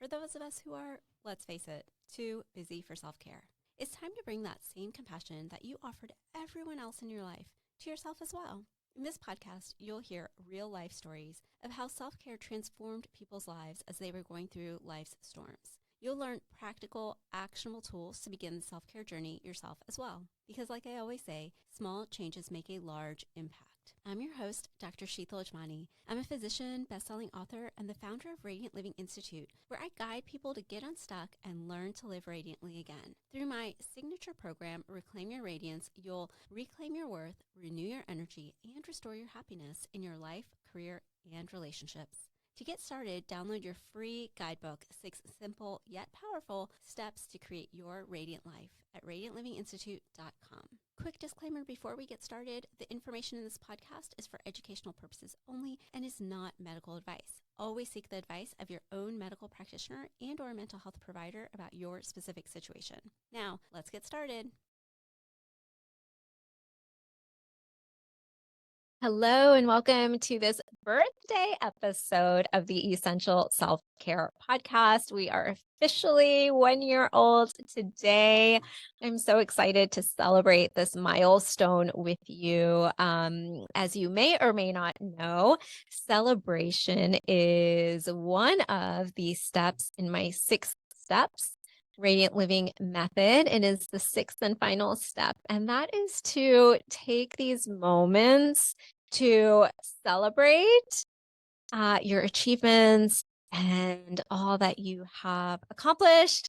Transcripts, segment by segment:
for those of us who are, let's face it, too busy for self-care. It's time to bring that same compassion that you offer to everyone else in your life to yourself as well. In this podcast, you'll hear real-life stories of how self-care transformed people's lives as they were going through life's storms. You'll learn practical, actionable tools to begin the self-care journey yourself as well. Because like I always say, small changes make a large impact. I'm your host, Dr. Sheetal Ajmani. I'm a physician, best-selling author, and the founder of Radiant Living Institute, where I guide people to get unstuck and learn to live radiantly again. Through my signature program, Reclaim Your Radiance, you'll reclaim your worth, renew your energy, and restore your happiness in your life, career, and relationships. To get started, download your free guidebook, 6 simple yet powerful steps to create your radiant life at radiantlivinginstitute.com. Quick disclaimer before we get started, the information in this podcast is for educational purposes only and is not medical advice. Always seek the advice of your own medical practitioner and or mental health provider about your specific situation. Now, let's get started. Hello and welcome to this birthday episode of the Essential Self-Care Podcast. We are officially 1 year old today. I'm so excited to celebrate this milestone with you. As you may or may not know, celebration is one of the steps in my 6 steps Radiant Living method. It is the 6th and final step, and that is to take these moments to celebrate your achievements and all that you have accomplished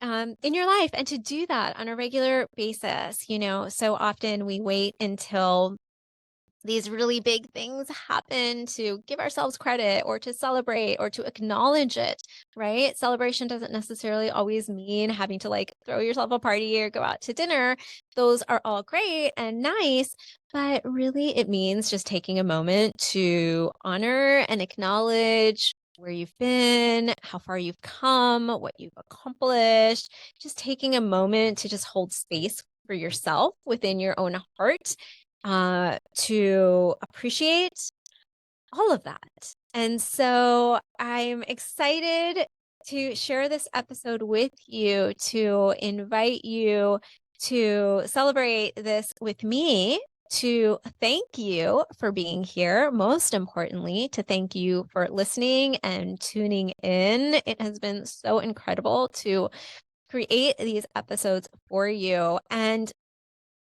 in your life, and to do that on a regular basis. You know, so often we wait until these really big things happen to give ourselves credit or to celebrate or to acknowledge it, right? Celebration doesn't necessarily always mean having to like throw yourself a party or go out to dinner. Those are all great and nice, but really it means just taking a moment to honor and acknowledge where you've been, how far you've come, what you've accomplished, just taking a moment to just hold space for yourself within your own heart, to appreciate all of that. And so I'm excited to share this episode with you, to invite you to celebrate this with me, to thank you for being here. Most importantly, to thank you for listening and tuning in. It has been so incredible to create these episodes for you. And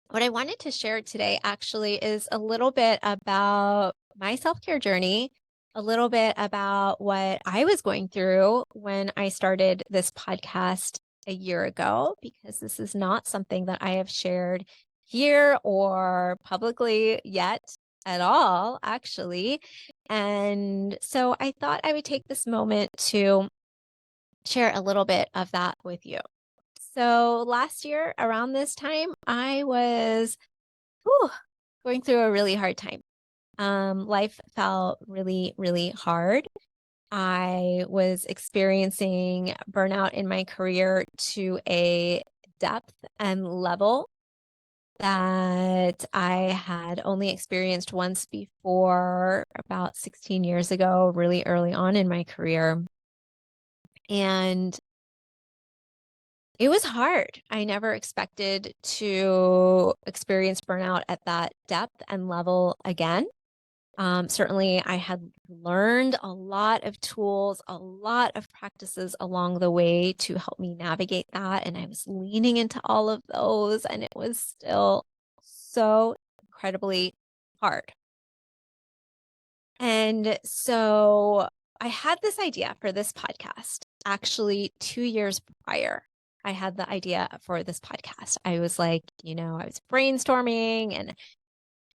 what I wanted to share today actually is a little bit about my self-care journey, a little bit about what I was going through when I started this podcast a year ago, because this is not something that I have shared here or publicly yet at all, actually. And so I thought I would take this moment to share a little bit of that with you. So last year around this time, I was going through a really hard time. Life felt really, really hard. I was experiencing burnout in my career to a depth and level that I had only experienced once before, about 16 years ago, really early on in my career. And it was hard. I never expected to experience burnout at that depth and level again. Certainly, I had learned a lot of tools, a lot of practices along the way to help me navigate that. And I was leaning into all of those, and it was still so incredibly hard. And so I had this idea for this podcast actually 2 years prior. I had the idea for this podcast. I was like, I was brainstorming and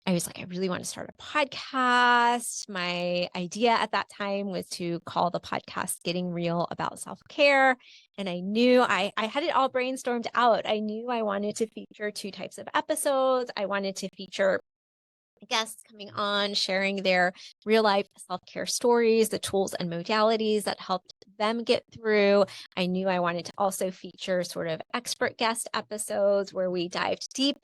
I was like, I really want to start a podcast. My idea at that time was to call the podcast Getting Real About Self-Care. And I knew I had it all brainstormed out. I knew I wanted to feature 2 types of episodes. I wanted to feature guests coming on, sharing their real life self-care stories, the tools and modalities that helped them get through. I knew I wanted to also feature sort of expert guest episodes where we dived deep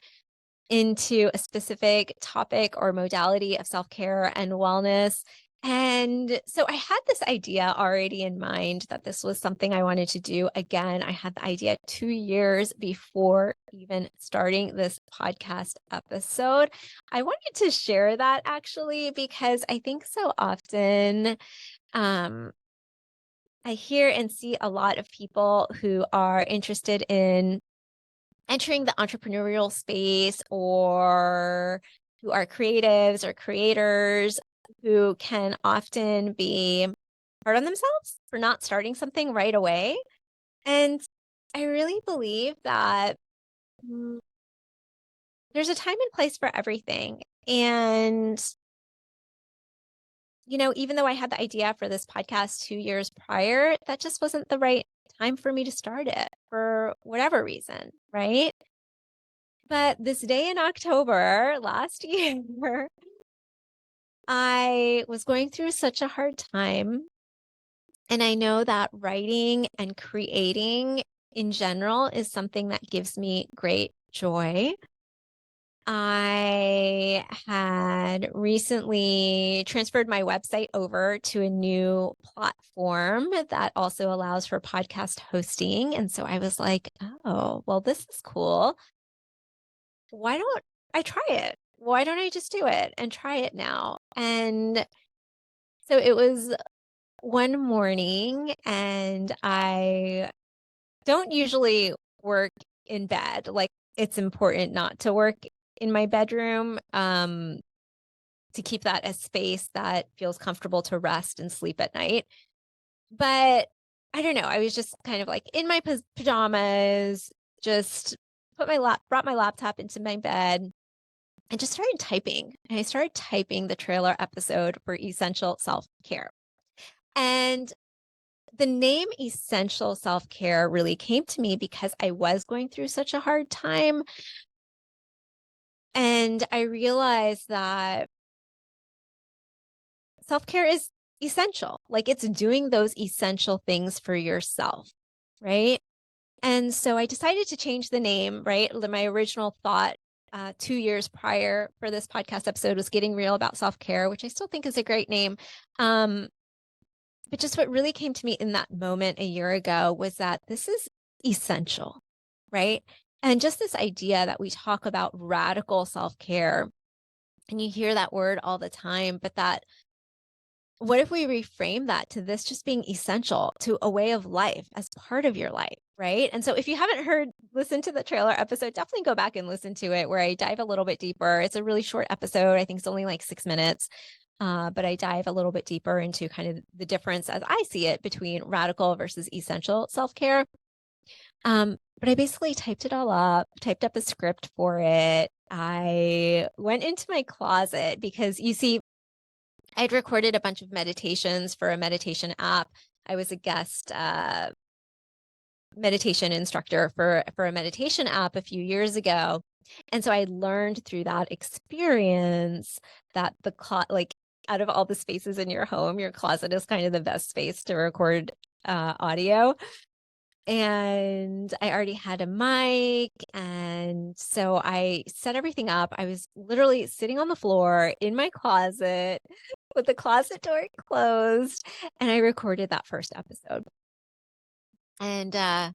into a specific topic or modality of self-care and wellness. And so I had this idea already in mind that this was something I wanted to do. Again, I had the idea 2 years before even starting this podcast episode. I wanted to share that actually because I think so often um, I hear and see a lot of people who are interested in entering the entrepreneurial space or who are creatives or creators who can often be hard on themselves for not starting something right away. And I really believe that mm, there's a time and place for everything. And, even though I had the idea for this podcast 2 years prior, that just wasn't the right time for me to start it for whatever reason. Right. But this day in October last year, I was going through such a hard time. And I know that writing and creating in general is something that gives me great joy. I had recently transferred my website over to a new platform that also allows for podcast hosting. And so I was like, oh, well, this is cool. Why don't I try it? Why don't I just do it and try it now? And so it was one morning, and I don't usually work in bed. Like, it's important not to work in my bedroom, to keep that a space that feels comfortable to rest and sleep at night. But I don't know. I was just kind of like in my pajamas, just brought my laptop into my bed and just started typing. And I started typing the trailer episode for Essential Self Care. And the name Essential Self Care really came to me because I was going through such a hard time. And I realized that self care is essential. Like, it's doing those essential things for yourself. Right. And so I decided to change the name, right? My original thought 2 years prior for this podcast episode was Getting Real About Self Care, which I still think is a great name. But just what really came to me in that moment a year ago was that this is essential, right? And just this idea that we talk about radical self care, and you hear that word all the time, but that what if we reframe that to this just being essential to a way of life as part of your life, right? And so if you haven't listen to the trailer episode, definitely go back and listen to it where I dive a little bit deeper. It's a really short episode. I think it's only like 6 minutes. But I dive a little bit deeper into kind of the difference as I see it between radical versus essential self-care. But I basically typed it all up, typed up a script for it. I went into my closet because you see, I'd recorded a bunch of meditations for a meditation app. I was a guest meditation instructor for a meditation app a few years ago. And so I learned through that experience that like out of all the spaces in your home, your closet is kind of the best space to record audio. And I already had a mic. And so I set everything up. I was literally sitting on the floor in my closet with the closet door closed. And I recorded that first episode. And I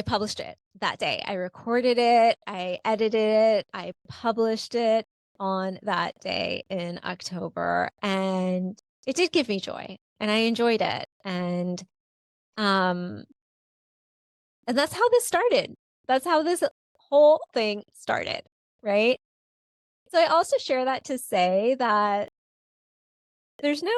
published it that day. I recorded it, I edited it, I published it on that day in October. And it did give me joy, and I enjoyed it. And that's how this started. That's how this whole thing started, right? So I also share that to say that there's no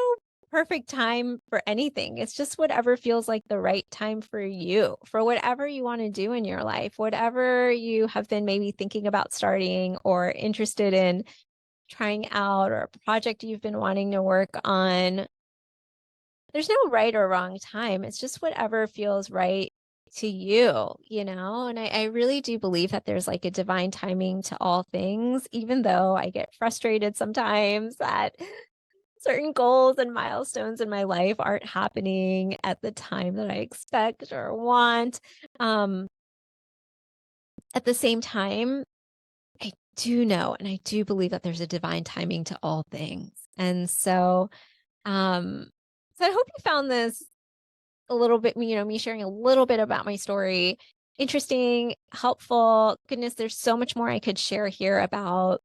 perfect time for anything. It's just whatever feels like the right time for you, for whatever you want to do in your life, whatever you have been maybe thinking about starting or interested in trying out, or a project you've been wanting to work on. There's no right or wrong time. It's just whatever feels right to you. And I really do believe that there's like a divine timing to all things, even though I get frustrated sometimes that certain goals and milestones in my life aren't happening at the time that I expect or want. At the same time, I do know and I do believe that there's a divine timing to all things. And um, so I hope you found this a little bit, me sharing a little bit about my story interesting, helpful. Goodness, there's so much more I could share here about,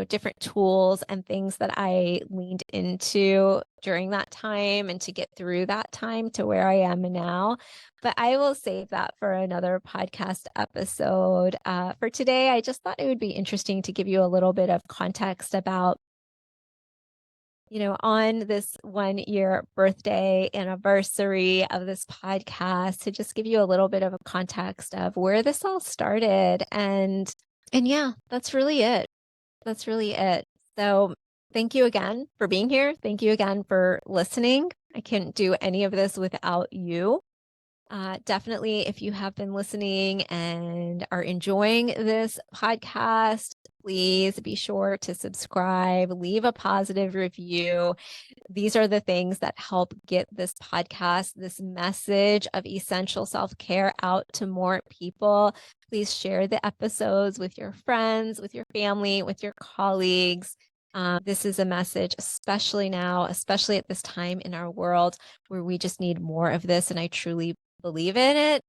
different tools and things that I leaned into during that time and to get through that time to where I am now. But I will save that for another podcast episode. For today, I just thought it would be interesting to give you a little bit of context about on this 1 year birthday anniversary of this podcast to just give you a little bit of a context of where this all started. And yeah, that's really it. That's really it. So thank you again for being here. Thank you again for listening. I couldn't do any of this without you. Definitely, if you have been listening and are enjoying this podcast, please be sure to subscribe, leave a positive review. These are the things that help get this podcast, this message of essential self-care out to more people. Please share the episodes with your friends, with your family, with your colleagues. This is a message, especially now, especially at this time in our world where we just need more of this. And I truly believe in it.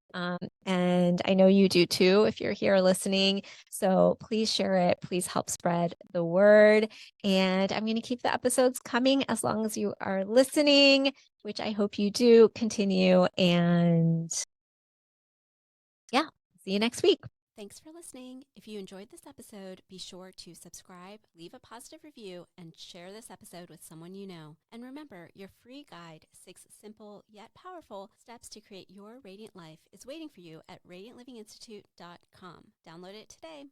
And I know you do too if you're here listening. So please share it. Please help spread the word. And I'm going to keep the episodes coming as long as you are listening, which I hope you do continue. And yeah, see you next week. Thanks for listening. If you enjoyed this episode, be sure to subscribe, leave a positive review, and share this episode with someone you know. And remember, your free guide, 6 simple yet powerful steps to create your radiant life, is waiting for you at radiantlivinginstitute.com. Download it today.